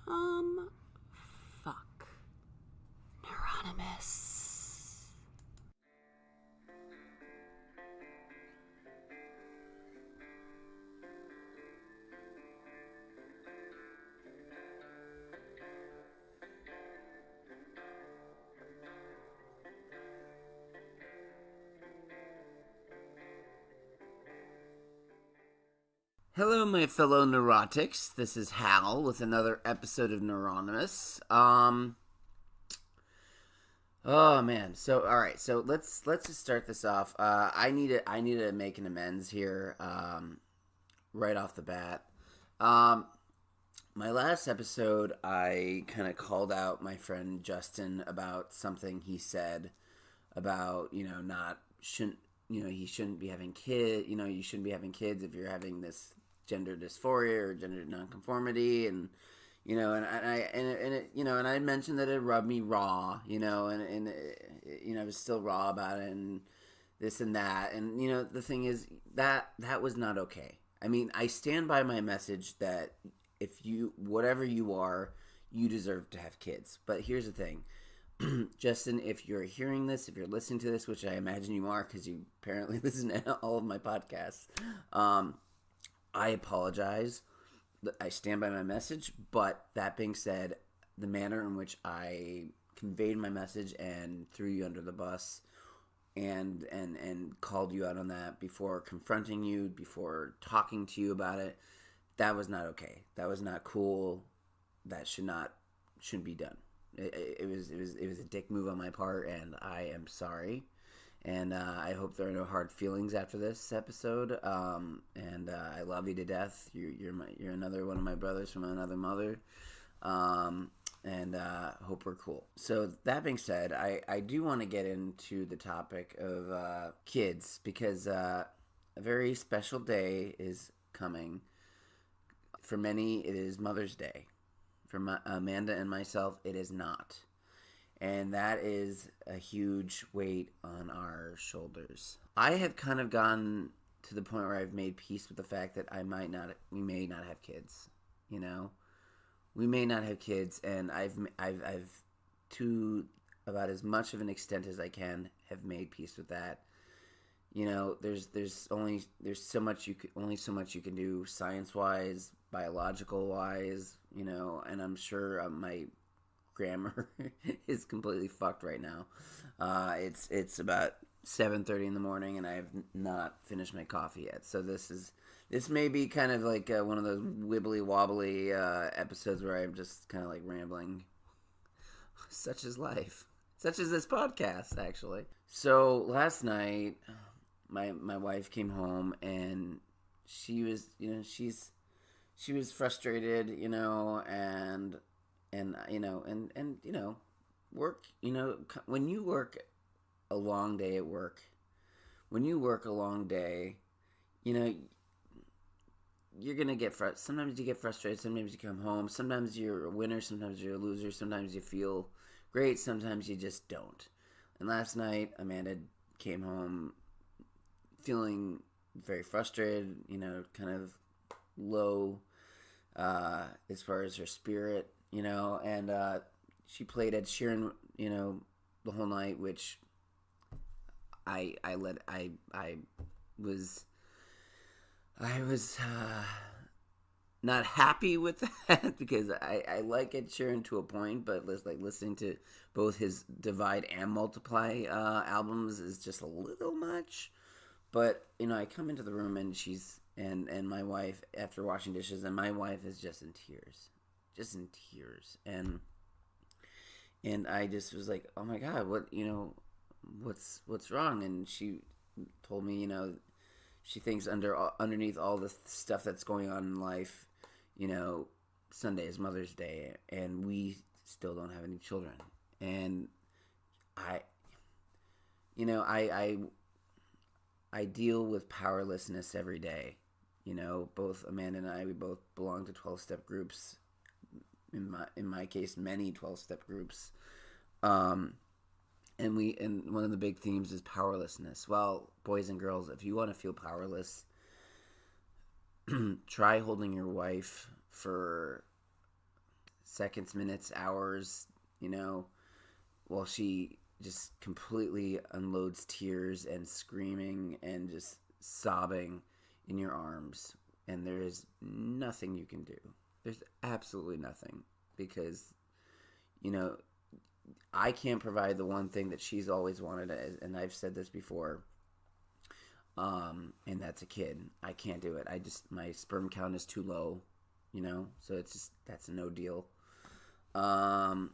Fuck. Neuronymous. Hello, my fellow neurotics. This is Hal with another episode of Neuronymous. Oh man. So all right. So let's just start this off. I need to make an amends here. Right off the bat. My last episode, I kind of called out my friend Justin about something he said about he shouldn't be having kids. You shouldn't be having kids if you're having this gender dysphoria or gender nonconformity, and I mentioned that it rubbed me raw, and I was still raw about it, and this and that, and the thing is that was not okay. I mean, I stand by my message that if whatever you are, you deserve to have kids. But here's the thing. Justin, if you're hearing this, if you're listening to this, which I imagine you are because you apparently listen to all of my podcasts, I apologize. I stand by my message, but that being said, the manner in which I conveyed my message and threw you under the bus and called you out on that before confronting you, before talking to you about it, that was not okay. That was not cool. That shouldn't be done. It was a dick move on my part, and I am sorry. And I hope there are no hard feelings after this episode. And I love you to death. You're another one of my brothers from another mother. And hope we're cool. So that being said, I do want to get into the topic of kids because a very special day is coming. For many, it is Mother's Day. For Amanda and myself, it is not. And that is a huge weight on our shoulders. I have kind of gotten to the point where I've made peace with the fact that we may not have kids. We may not have kids, and I've to about as much of an extent as I can have made peace with that. There's so much you can do science wise, biological wise, and I'm sure my grammar is completely fucked right now. It's about 7:30 in the morning, and I have not finished my coffee yet. So this may be kind of like one of those wibbly wobbly episodes where I'm just kind of like rambling. Such is life. Such as this podcast, actually. So last night, my wife came home, and she was she was frustrated, and work, when you work a long day at work, you're going to get frustrated. Sometimes you get frustrated, sometimes you come home, sometimes you're a winner, sometimes you're a loser, sometimes you feel great, sometimes you just don't. And last night, Amanda came home feeling very frustrated, kind of low as far as her spirit, and she played Ed Sheeran, the whole night, which I was not happy with that because I like Ed Sheeran to a point, but listening to both his Divide and Multiply albums is just a little much. But I come into the room and and my wife, after washing dishes, and my wife is just in tears, and I just was like, oh my God, what's wrong? And she told me, she thinks underneath all the stuff that's going on in life, Sunday is Mother's Day, and we still don't have any children, and I deal with powerlessness every day. Both Amanda and I, we both belong to 12-step groups. In my case, many 12-step groups. And one of the big themes is powerlessness. Well, boys and girls, if you want to feel powerless, try holding your wife for seconds, minutes, hours, you know, while she just completely unloads tears and screaming and just sobbing in your arms. And there is nothing you can do. There's absolutely nothing because, you know, I can't provide the one thing that she's always wanted, and I've said this before, and that's a kid. I can't do it. My sperm count is too low, you know, so it's just, that's a no deal. And,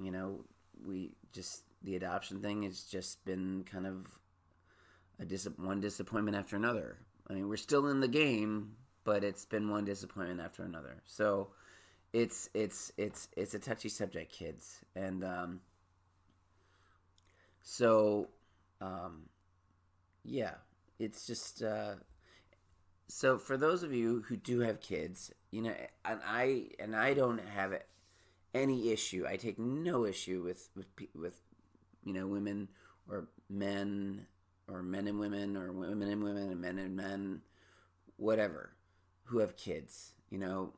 you know, the adoption thing has just been kind of one disappointment after another. I mean, we're still in the game, but it's been one disappointment after another. So it's a touchy subject, kids. And yeah, it's just so for those of you who do have kids, you know, and I don't have any issue. I take no issue with you know, women or men and women or women and women and men, whatever, who have kids. You know,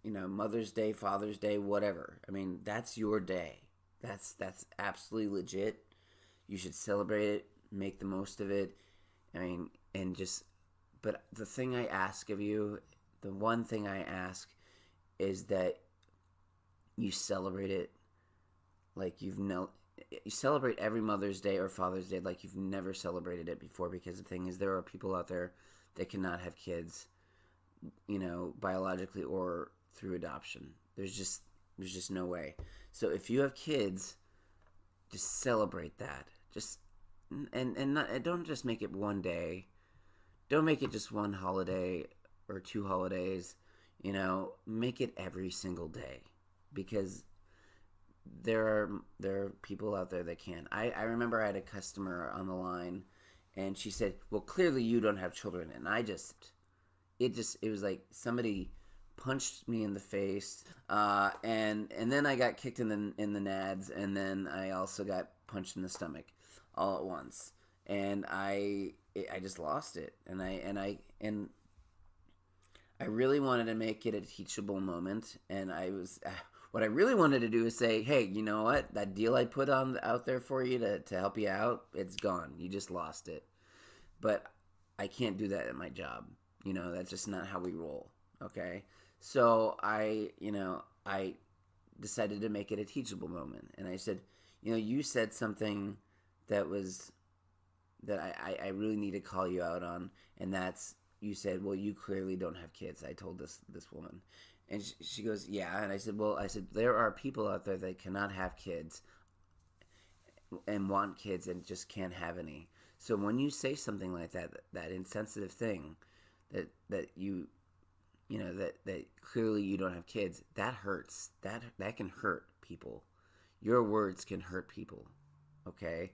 Mother's Day, Father's Day, whatever. I mean, that's your day. That's absolutely legit. You should celebrate it, make the most of it. I mean, but the thing I ask of you, the one thing I ask is that you celebrate it like you celebrate every Mother's Day or Father's Day like you've never celebrated it before, because the thing is, there are people out there that cannot have kids, you know, biologically or through adoption. There's just no way. So if you have kids, just celebrate that. Just and don't just make it one day. Don't make it just one holiday or two holidays. You know, make it every single day, because there are people out there that can. I remember I had a customer on the line, and she said, "Well, clearly you don't have children," and it was like somebody punched me in the face, and then I got kicked in the nads, and then I also got punched in the stomach, all at once, and I just lost it, and I really wanted to make it a teachable moment, and what I really wanted to do is say, hey, you know what? That deal I put out there for you to help you out, it's gone. You just lost it. But I can't do that at my job. You know, that's just not how we roll. Okay? So I decided to make it a teachable moment. And I said, you know, you said something that I really need to call you out on. And that's, you said, well, you clearly don't have kids. I told this woman. And she goes, yeah. And I said, there are people out there that cannot have kids and want kids and just can't have any. So when you say something like that insensitive thing, that you know, that clearly you don't have kids, that hurts. That can hurt people. Your words can hurt people. Okay?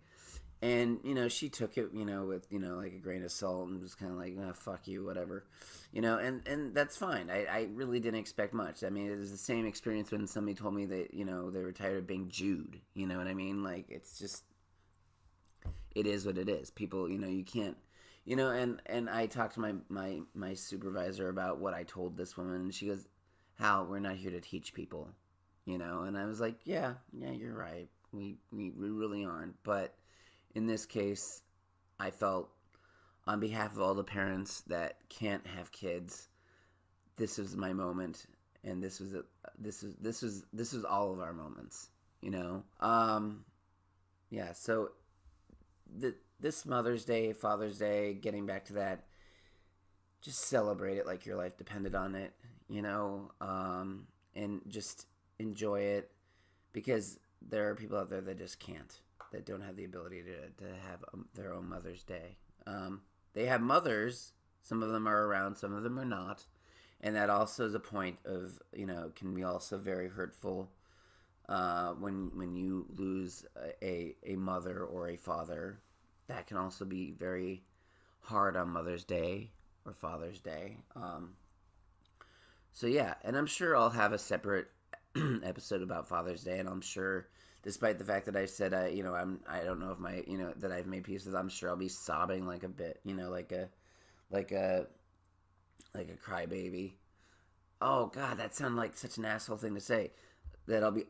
And, you know, she took it, you know, with, you know, like a grain of salt, and was kind of like, oh, fuck you, whatever. You know, and that's fine. I really didn't expect much. I mean, it was the same experience when somebody told me that, you know, they were tired of being Jewed. You know what I mean? Like, it's just, it is what it is. People, you know, you can't, you know, and I talked to my supervisor about what I told this woman, and she goes, Hal, we're not here to teach people, you know? And I was like, yeah, you're right. We really aren't. But in this case, I felt, on behalf of all the parents that can't have kids, this was my moment, and this was all of our moments, you know. Yeah. So this Mother's Day, Father's Day, getting back to that, just celebrate it like your life depended on it, you know, and just enjoy it, because there are people out there that just can't. That don't have the ability to have their own Mother's Day. They have mothers. Some of them are around, some of them are not. And that also is a point of, you know, can be also very hurtful when you lose a mother or a father. That can also be very hard on Mother's Day or Father's Day. So yeah, and I'm sure I'll have a separate episode about Father's Day, and I'm sure, despite the fact that I said I don't know if my, you know, that I've made pieces, I'm sure I'll be sobbing like a bit, you know, like a crybaby. oh God, that sounded like such an asshole thing to say. That I'll be,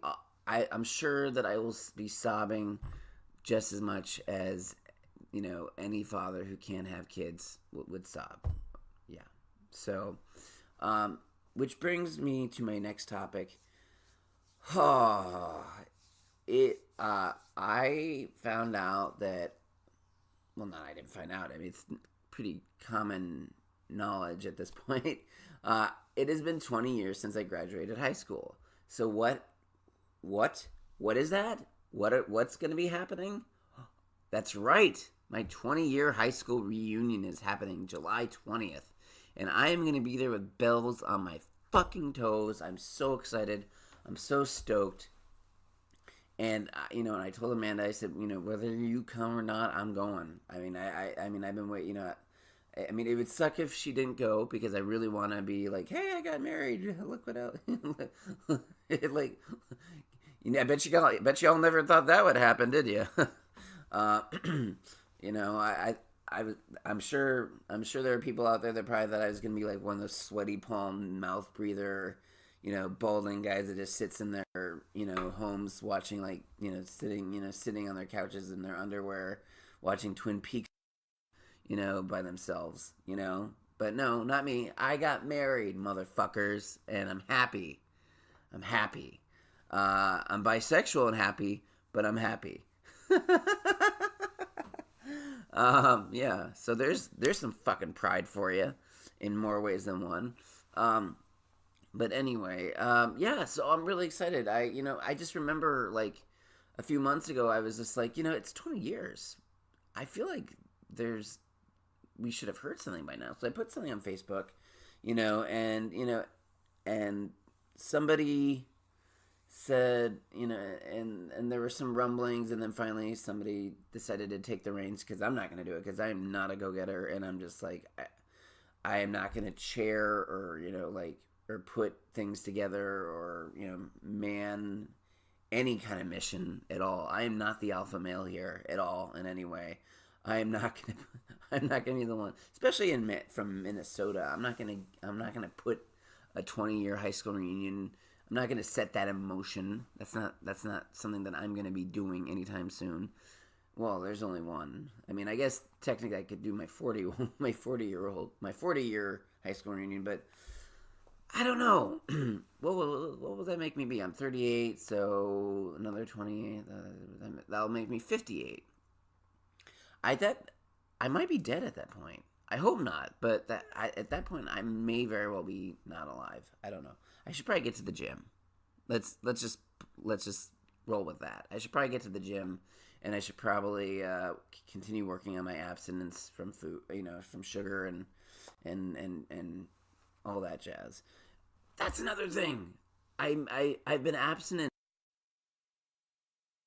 I'm sure that I will be sobbing just as much as any father who can't have kids would sob. Yeah. So, which brings me to my next topic. Oh, I found out that, well, no, I didn't find out. I mean, it's pretty common knowledge at this point. It has been 20 years since I graduated high school. So what is that? What's going to be happening? That's right. My 20-year high school reunion is happening July 20th. And I am going to be there with bells on my fucking toes. I'm so excited. I'm so stoked. And and I told Amanda, I said, whether you come or not, I'm going. I mean, I've been waiting. I mean, it would suck if she didn't go because I really want to be like, hey, I got married. Look what else. Like, I bet y'all never thought that would happen, did you? uh, I'm sure there are people out there that probably thought I was gonna be like one of those sweaty palm mouth breather, balding guys that just sits in their, homes watching like, sitting on their couches in their underwear, watching Twin Peaks, by themselves, But no, not me. I got married, motherfuckers, and I'm happy. I'm happy. I'm bisexual and happy, but I'm happy. Yeah. So there's some fucking pride for you, in more ways than one. But anyway, yeah. So I'm really excited. I just remember like a few months ago, I was just like, it's 20 years. I feel like we should have heard something by now. So I put something on Facebook, and somebody said, and there were some rumblings, and then finally somebody decided to take the reins because I'm not going to do it because I'm not a go-getter, and I'm just like, I am not going to chair or, or put things together or, man any kind of mission at all. I am not the alpha male here at all in any way. I am not going to I'm not going to be the one, especially from Minnesota. I'm not going to put a 20-year high school reunion. I'm not going to set that in motion. That's not something that I'm going to be doing anytime soon. Well, there's only one. I mean, I guess technically I could do my 40-year high school reunion, but I don't know. What will that make me be? I'm 38, so another 28. That'll make me 58. I might be dead at that point. I hope not, but at that point I may very well be not alive. I don't know. I should probably get to the gym. Let's just roll with that. I should probably get to the gym, and I should probably continue working on my abstinence from food, from sugar and all that jazz. That's another thing. I've been abstinent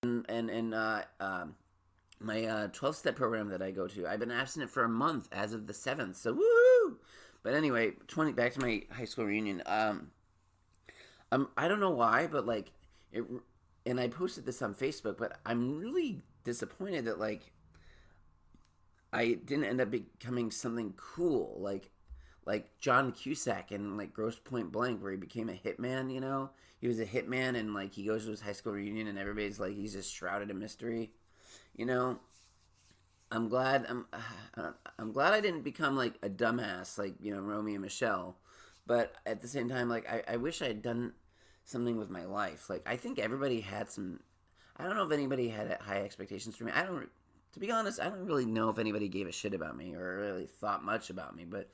and my 12-step program that I go to. I've been abstinent for a month as of the 7th. So woo! But anyway, back to my high school reunion. I don't know why, but like it, and I posted this on Facebook, but I'm really disappointed that like I didn't end up becoming something cool like John Cusack in like Grosse Point Blank, where he became a hitman. He was a hitman, and like he goes to his high school reunion, and everybody's like he's just shrouded in mystery. I'm glad I didn't become like a dumbass like Romeo and Michelle, but at the same time like I wish I had done something with my life. Like I think everybody had some. I don't know if anybody had high expectations for me. To be honest, I don't really know if anybody gave a shit about me or really thought much about me, but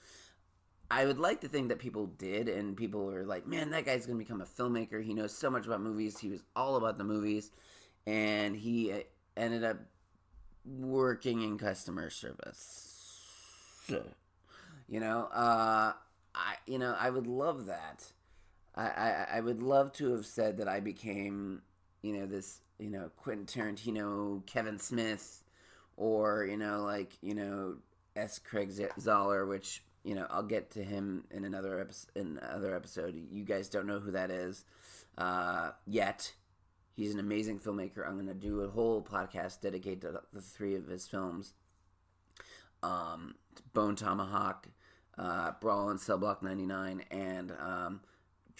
I would like to think that people did, and people were like, man, that guy's gonna become a filmmaker. He knows so much about movies. He was all about the movies, and he ended up working in customer service. I would love that. I would love to have said that I became, this, Quentin Tarantino, Kevin Smith, or, S. Craig Zoller, which, I'll get to him in another episode. You guys don't know who that is yet. He's an amazing filmmaker. I'm going to do a whole podcast dedicated to the three of his films. Bone Tomahawk, Brawl in Cell Block 99, and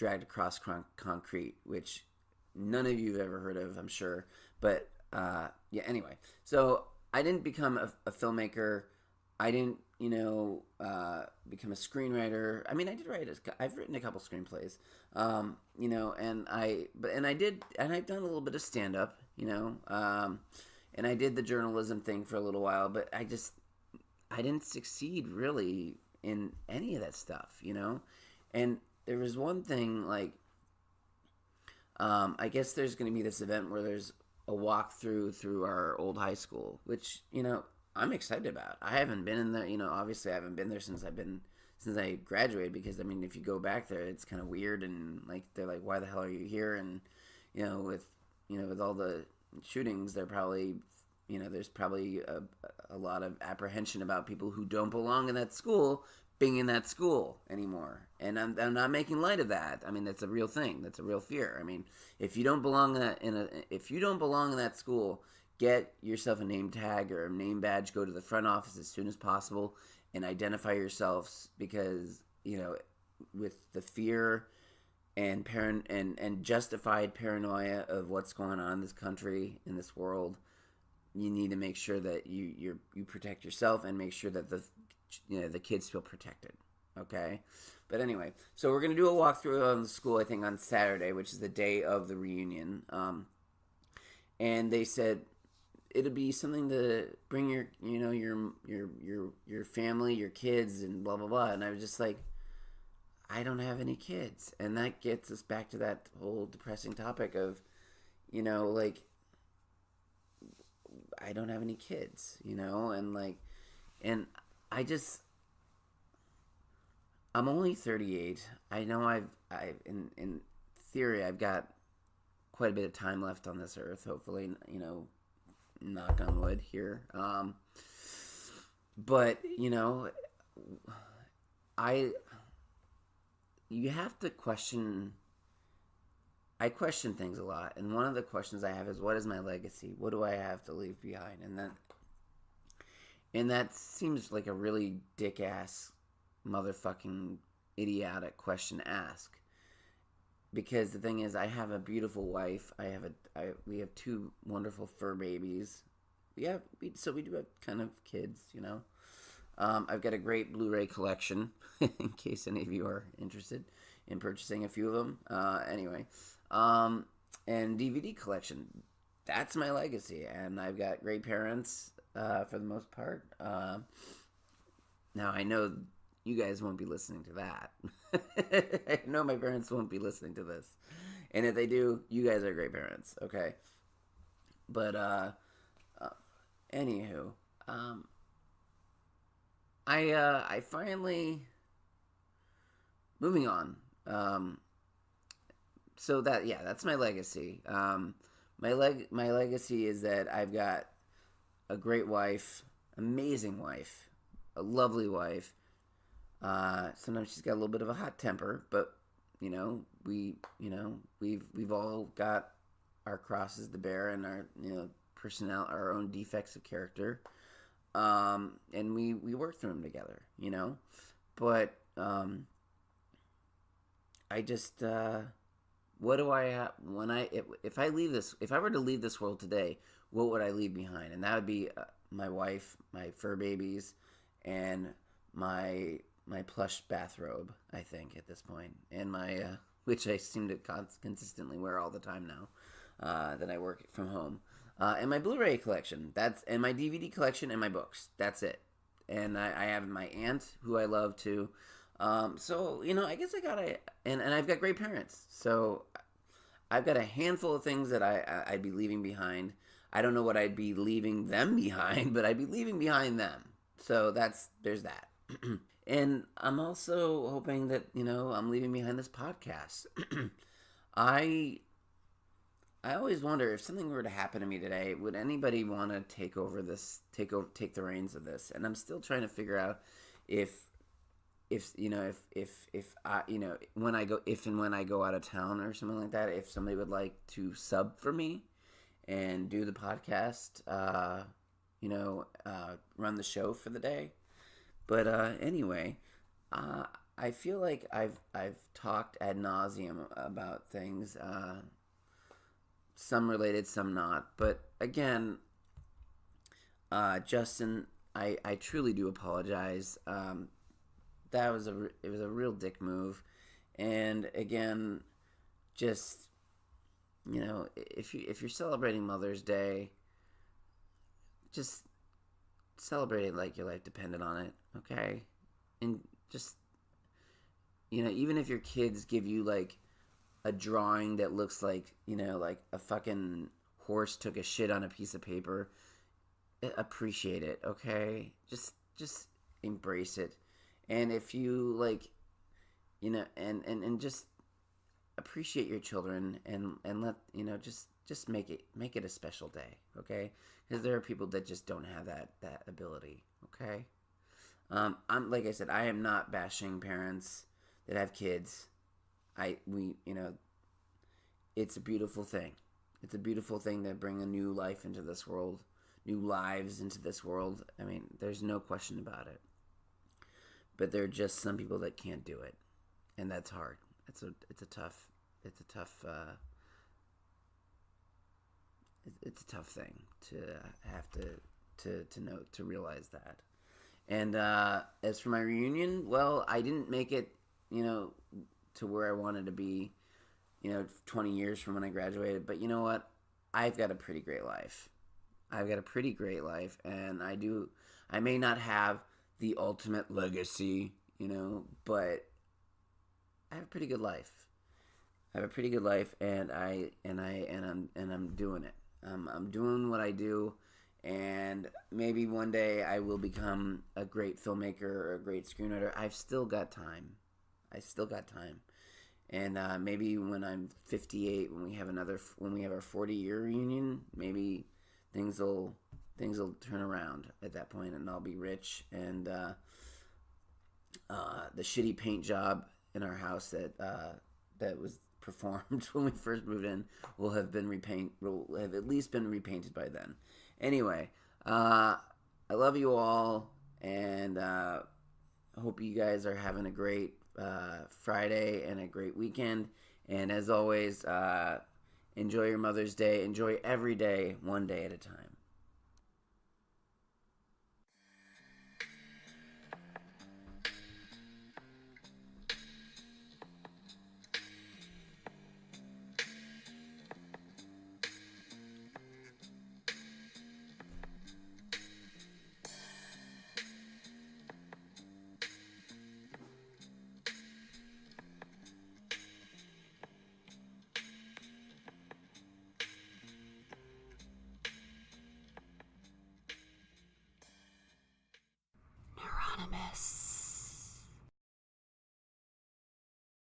dragged across concrete, which none of you have ever heard of, I'm sure. But yeah, anyway. So I didn't become a filmmaker. I didn't, become a screenwriter. I mean, I've written a couple screenplays, and I've done a little bit of stand up, and I did the journalism thing for a little while, but I didn't succeed really in any of that stuff, and there was one thing, like, I guess there's going to be this event where there's a walkthrough through our old high school, which, I'm excited about. I haven't been in there, obviously I haven't been there since I graduated, because, I mean, if you go back there, it's kind of weird, and, like, they're like, why the hell are you here? And, with all the shootings, there's probably a lot of apprehension about people who don't belong in that school being in that school anymore. And I'm not making light of that. I mean, that's a real thing. That's a real fear. I mean, if you don't belong in that school, get yourself a name tag or a name badge. Go to the front office as soon as possible and identify yourselves, because with the fear and justified paranoia of what's going on in this country, in this world, you need to make sure that you protect yourself and make sure that the kids feel protected. Okay? But anyway, so we're going to do a walkthrough on the school, I think, on Saturday, which is the day of the reunion. And they said it'll be something to bring your family, your kids, and blah, blah, blah. And I was just like, I don't have any kids. And that gets us back to that whole depressing topic of, like, I don't have any kids, and I'm only 38. I know in theory, I've got quite a bit of time left on this earth, hopefully, knock on wood here. But, you have to question. I question things a lot, and one of the questions I have is, what is my legacy? What do I have to leave behind? And that seems like a really dick-ass, motherfucking idiotic question to ask. Because the thing is, I have a beautiful wife. We have two wonderful fur babies. We do have kind of kids, I've got a great Blu-ray collection, in case any of you are interested in purchasing a few of them. Anyway. And DVD collection. That's my legacy. And I've got great parents, for the most part. Now, I know you guys won't be listening to that. I know my parents won't be listening to this. And if they do, you guys are great parents, okay? But, anywho, I finally, moving on, so that's my legacy. My legacy is that I've got a great wife, amazing wife, a lovely wife. Sometimes she's got a little bit of a hot temper, but we've all got our crosses to bear and our our own defects of character, and we work through them together. But I just. What do I have if I were to leave this world today, what would I leave behind? And that would be my wife, my fur babies, and my plush bathrobe, I think, at this point, and my which I seem to consistently wear all the time now that I work from home, and my Blu-ray collection. And my DVD collection and my books. That's it. And I have my aunt, who I love too. So, I guess and I've got great parents. So I've got a handful of things that I'd be leaving behind. I don't know what I'd be leaving them behind, but I'd be leaving behind them. So there's that. And I'm also hoping that, I'm leaving behind this podcast. I always wonder, if something were to happen to me today, would anybody want to take the reins of this? And I'm still trying to figure out if when I go out of town or something like that, if somebody would like to sub for me and do the podcast, run the show for the day. But anyway, I feel like I've talked ad nauseum about things, some related, some not. But again, Justin, I truly do apologize. It was a real dick move, and again, just if you're celebrating Mother's Day, just celebrate it like your life depended on it, okay? And just even if your kids give you like a drawing that looks like like a fucking horse took a shit on a piece of paper, appreciate it, okay? Just embrace it. And if you like, and just appreciate your children, and let just make it a special day, okay? Because there are people that just don't have that ability, okay? I'm like I said, I am not bashing parents that have kids. It's a beautiful thing. It's a beautiful thing to bring a new life into this world, new lives into this world. I mean, there's no question about it. But there are just some people that can't do it, and that's hard. It's a tough it's a tough thing to have to know, to realize that. And as for my reunion, well, I didn't make it, to where I wanted to be, 20 years from when I graduated. But you know what? I've got a pretty great life. I've got a pretty great life, and I may not have the ultimate legacy, but I have a pretty good life. I have a pretty good life, and I'm doing it. I'm doing what I do, and maybe one day I will become a great filmmaker or a great screenwriter. I've still got time. And maybe when I'm 58, when we have our 40-year reunion, maybe things will turn around at that point, and I'll be rich. And the shitty paint job in our house that was performed when we first moved in will have at least been repainted by then. Anyway, I love you all, and I hope you guys are having a great Friday and a great weekend. And as always, enjoy your Mother's Day. Enjoy every day, one day at a time. Neuronymous.